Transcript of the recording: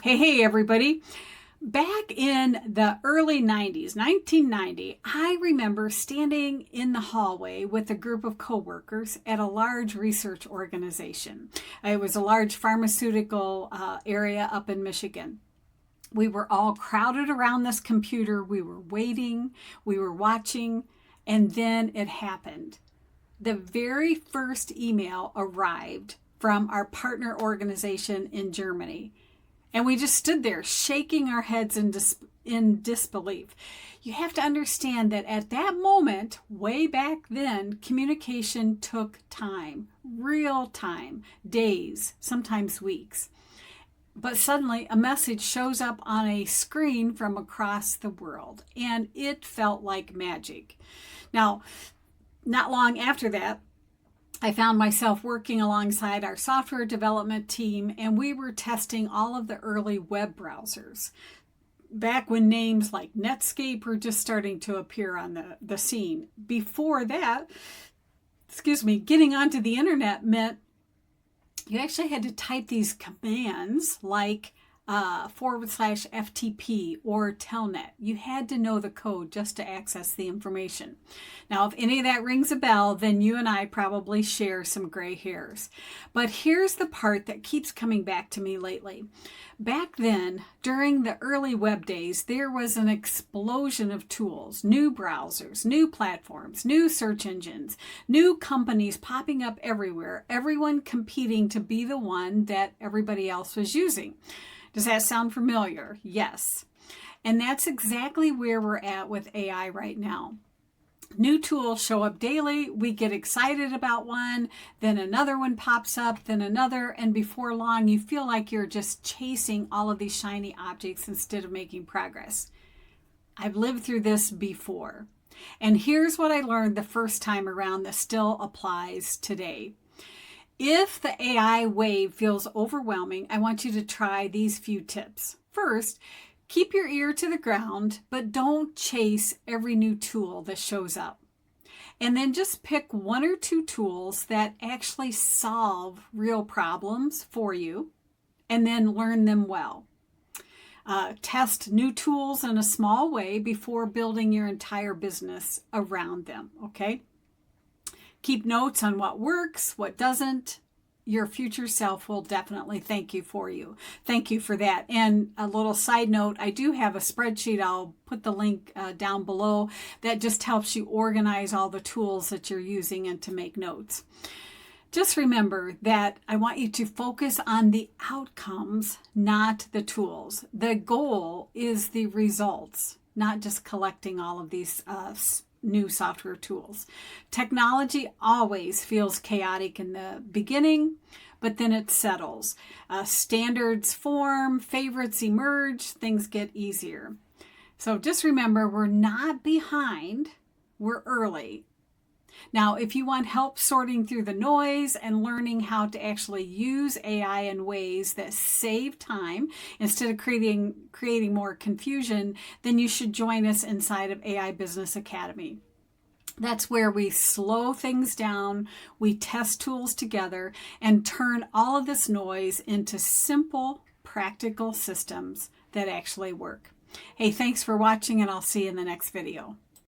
Hey, everybody. Back in the early 90s, 1990, I remember standing in the hallway with a group of coworkers at a large research organization. It was a large pharmaceutical area up in Michigan. We were all crowded around this computer. We were waiting, we were watching, and then it happened. The very first email arrived from our partner organization in Germany. And we just stood there shaking our heads in disbelief. You have to understand that at that moment, way back then, communication took time, real time, days, sometimes weeks. But suddenly a message shows up on a screen from across the world, and it felt like magic. Now, not long after that, I found myself working alongside our software development team, and we were testing all of the early web browsers. Back when names like Netscape were just starting to appear on the scene. Before that, getting onto the internet meant you actually had to type these commands like /FTP or Telnet. You had to know the code just to access the information. Now, if any of that rings a bell, then you and I probably share some gray hairs. But here's the part that keeps coming back to me lately. Back then, during the early web days, there was an explosion of tools, new browsers, new platforms, new search engines, new companies popping up everywhere, everyone competing to be the one that everybody else was using. Does that sound familiar? Yes. And that's exactly where we're at with AI right now. New tools show up daily. We get excited about one, then another one pops up, then another, and before long, you feel like you're just chasing all of these shiny objects instead of making progress. I've lived through this before. And here's what I learned the first time around that still applies today. If the AI wave feels overwhelming, I want you to try these few tips. First, keep your ear to the ground, but don't chase every new tool that shows up. And then just pick one or two tools that actually solve real problems for you, and then learn them well. Test new tools in a small way before building your entire business around them, okay? Keep notes on what works, what doesn't. Your future self will definitely thank you for that. And a little side note, I do have a spreadsheet. I'll put the link down below that just helps you organize all the tools that you're using and to make notes. Just remember that I want you to focus on the outcomes, not the tools. The goal is the results, not just collecting all of these new software tools. Technology always feels chaotic in the beginning, but then it settles. Standards form, favorites emerge, things get easier. So just remember, we're not behind, we're early. Now, if you want help sorting through the noise and learning how to actually use AI in ways that save time instead of creating more confusion, then you should join us inside of AI Business Academy. That's where we slow things down, we test tools together, and turn all of this noise into simple, practical systems that actually work. Hey, thanks for watching, and I'll see you in the next video.